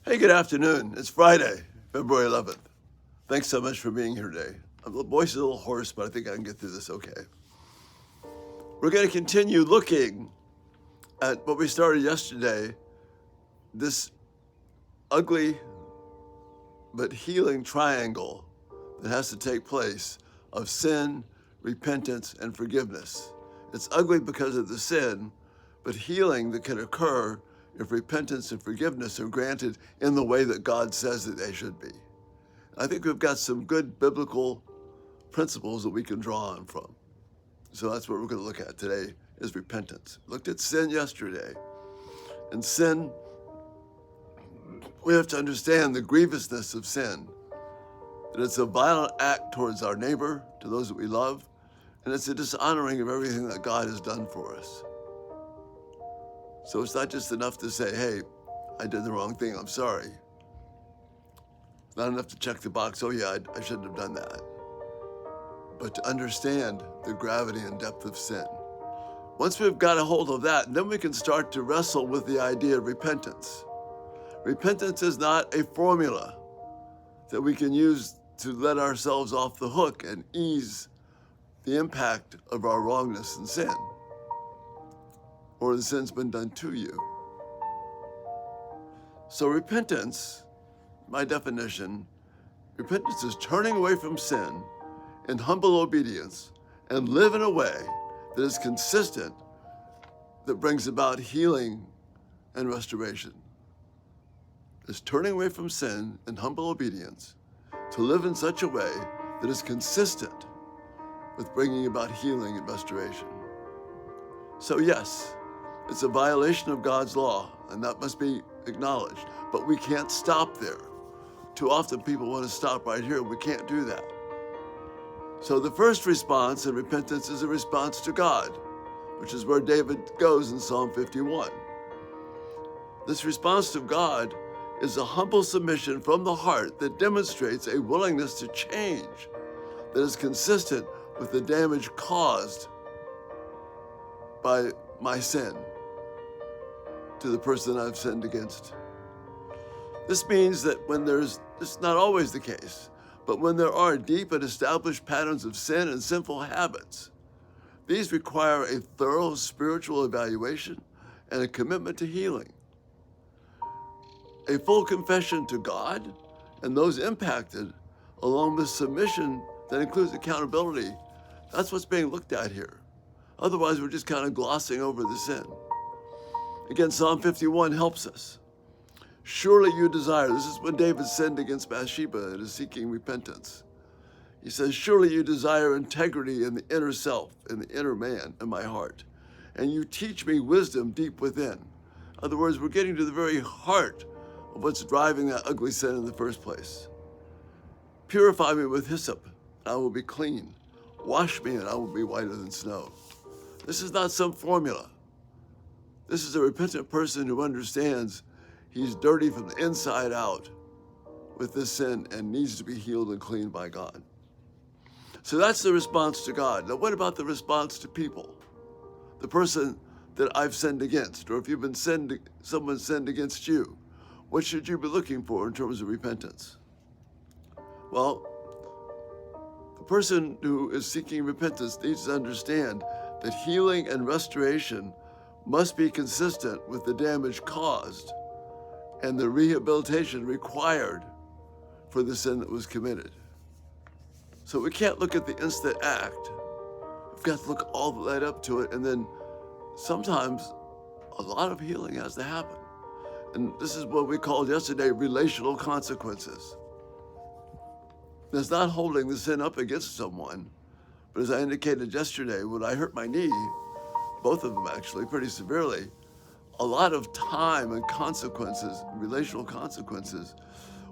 Hey, good afternoon. It's Friday, February 11th. Thanks so much for being here today. My voice is a little hoarse, but I think I can get through this okay. We're going to continue looking at what we started yesterday, this ugly but healing triangle that has to take place of sin, repentance, and forgiveness. It's ugly because of the sin, but healing that can occur if repentance and forgiveness are granted in the way that God says that they should be. I think we've got some good biblical principles that we can draw on from. So that's what we're going to look at today is repentance. Looked at sin yesterday. And sin, we have to understand the grievousness of sin, that it's a violent act towards our neighbor, to those that we love, and it's a dishonoring of everything that God has done for us. So it's not just enough to say, hey, I did the wrong thing, I'm sorry. It's not enough to check the box, oh yeah, I shouldn't have done that. But to understand the gravity and depth of sin. Once we've got a hold of that, then we can start to wrestle with the idea of repentance. Repentance is not a formula that we can use to let ourselves off the hook and ease the impact of our wrongness and sin, or the sin's been done to you. So repentance, my definition, repentance is turning away from sin in humble obedience and live in a way that is consistent, that brings about healing and restoration. It's turning away from sin in humble obedience to live in such a way that is consistent with bringing about healing and restoration. So yes, it's a violation of God's law, and that must be acknowledged. But we can't stop there. Too often people want to stop right here. We can't do that. So the first response in repentance is a response to God, which is where David goes in Psalm 51. This response to God is a humble submission from the heart that demonstrates a willingness to change that is consistent with the damage caused by my sin to the person I've sinned against. This means that when it's not always the case, but when there are deep and established patterns of sin and sinful habits, these require a thorough spiritual evaluation and a commitment to healing. A full confession to God and those impacted, along with submission that includes accountability, that's what's being looked at here. Otherwise, we're just kind of glossing over the sin. Again, Psalm 51 helps us. Surely you desire, this is when David sinned against Bathsheba and is seeking repentance. He says, surely you desire integrity in the inner self, in the inner man, in my heart. And you teach me wisdom deep within. In other words, we're getting to the very heart of what's driving that ugly sin in the first place. Purify me with hyssop, and I will be clean. Wash me, and I will be whiter than snow. This is not some formula. This is a repentant person who understands he's dirty from the inside out with this sin and needs to be healed and cleaned by God. So that's the response to God. Now, what about the response to people? The person that I've sinned against, or if you've been someone sinned against you, what should you be looking for in terms of repentance? Well, the person who is seeking repentance needs to understand that healing and restoration must be consistent with the damage caused and the rehabilitation required for the sin that was committed. So we can't look at the instant act. We've got to look all the way up to it, and then sometimes a lot of healing has to happen. And this is what we called yesterday relational consequences. It's not holding the sin up against someone, but as I indicated yesterday, when I hurt my knee, both of them actually pretty severely, a lot of time and consequences, relational consequences,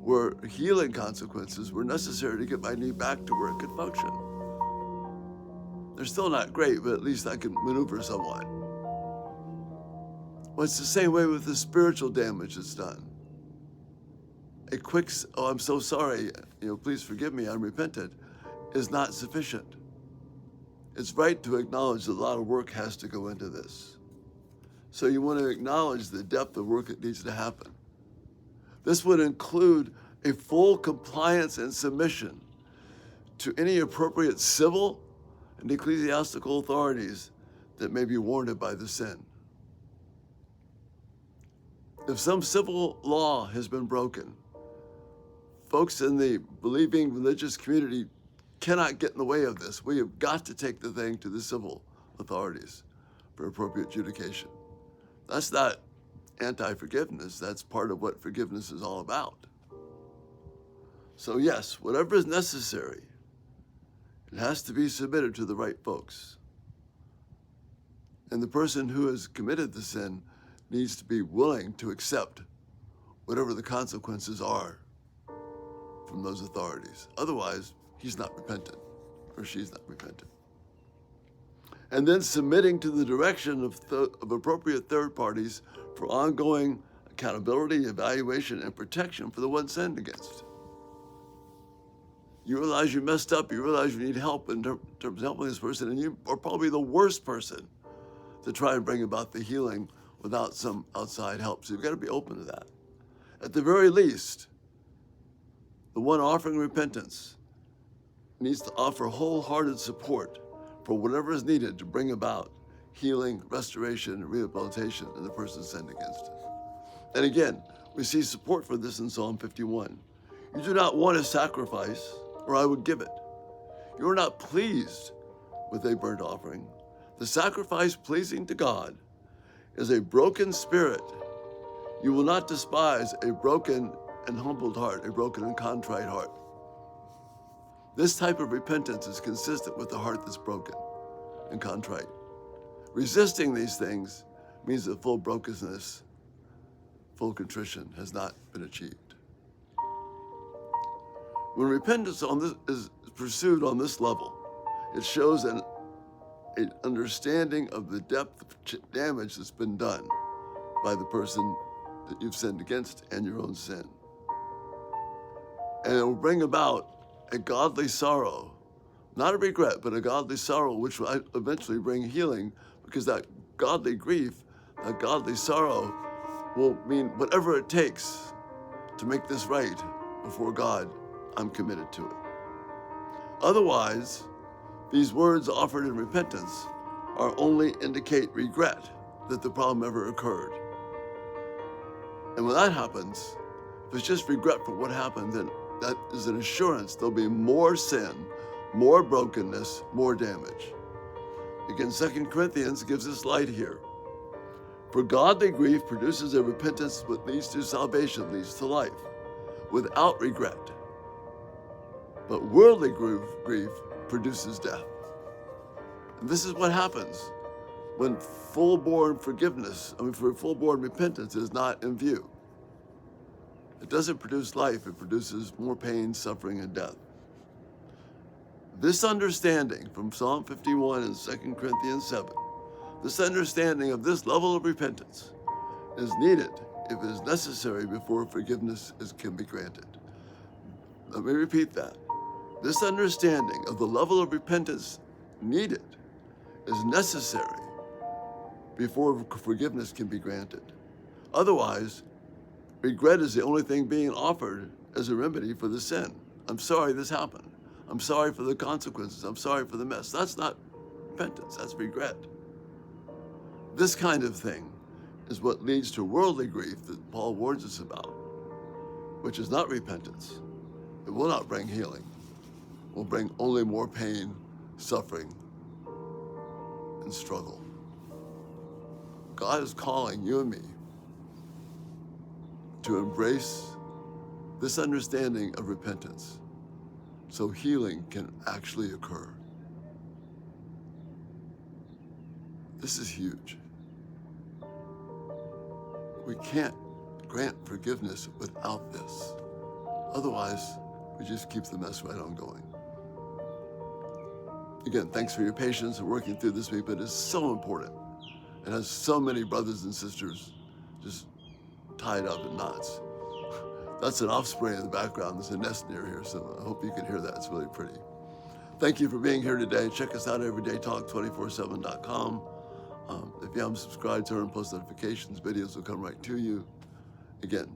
were healing consequences were necessary to get my knee back to where it could function. They're still not great, but at least I can maneuver somewhat. Well, it's the same way with the spiritual damage that's done. A quick, oh, I'm so sorry, please forgive me, I'm repentant, is not sufficient. It's right to acknowledge that a lot of work has to go into this. So you want to acknowledge the depth of work that needs to happen. This would include a full compliance and submission to any appropriate civil and ecclesiastical authorities that may be warranted by the sin. If some civil law has been broken, folks in the believing religious community cannot get in the way of this. We have got to take the thing to the civil authorities for appropriate adjudication. That's not anti-forgiveness. That's part of what forgiveness is all about. So yes, whatever is necessary, it has to be submitted to the right folks. And the person who has committed the sin needs to be willing to accept whatever the consequences are from those authorities. Otherwise, he's not repentant, or she's not repentant. And then submitting to the direction of appropriate third parties for ongoing accountability, evaluation, and protection for the one sinned against. You realize you messed up, you realize you need help in terms of helping this person, and you are probably the worst person to try and bring about the healing without some outside help. So you've got to be open to that. At the very least, the one offering repentance needs to offer wholehearted support for whatever is needed to bring about healing, restoration, and rehabilitation in the person sinned against. And again, we see support for this in Psalm 51. You do not want a sacrifice, or I would give it. You are not pleased with a burnt offering. The sacrifice pleasing to God is a broken spirit. You will not despise a broken and humbled heart, a broken and contrite heart. This type of repentance is consistent with the heart that's broken and contrite. Resisting these things means that full brokenness, full contrition has not been achieved. When repentance is pursued on this level, it shows an understanding of the depth of damage that's been done by the person that you've sinned against and your own sin. And it will bring about a godly sorrow, not a regret, but a godly sorrow, which will eventually bring healing, because that godly grief, that godly sorrow will mean whatever it takes to make this right before God, I'm committed to it. Otherwise, these words offered in repentance are only indicate regret that the problem ever occurred. And when that happens, if it's just regret for what happened, then that is an assurance there'll be more sin, more brokenness, more damage. Again, 2 Corinthians gives us light here. For godly grief produces a repentance that leads to salvation, leads to life, without regret. But worldly grief produces death. And this is what happens when full-born repentance is not in view. It doesn't produce life, it produces more pain, suffering, and death. This understanding from Psalm 51 and 2 Corinthians 7, this understanding of this level of repentance is needed if it is necessary before forgiveness can be granted. Let me repeat that. This understanding of the level of repentance needed is necessary before forgiveness can be granted. Otherwise, regret is the only thing being offered as a remedy for the sin. I'm sorry this happened. I'm sorry for the consequences. I'm sorry for the mess. That's not repentance, that's regret. This kind of thing is what leads to worldly grief that Paul warns us about, which is not repentance. It will not bring healing. It will bring only more pain, suffering, and struggle. God is calling you and me to embrace this understanding of repentance so healing can actually occur. This is huge. We can't grant forgiveness without this. Otherwise, we just keep the mess right on going. Again, thanks for your patience in working through this week, but it's so important. It has so many brothers and sisters just tied up in knots. That's an offspring in the background. There's a nest near here, so I hope you can hear that. It's really pretty. Thank you for being here today. Check us out at everydaytalk247.com. If you haven't subscribed, turn on post notifications. Videos will come right to you. Again,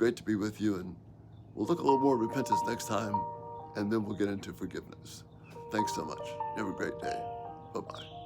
great to be with you, and we'll look a little more at repentance next time, and then we'll get into forgiveness. Thanks so much. Have a great day. Bye-bye.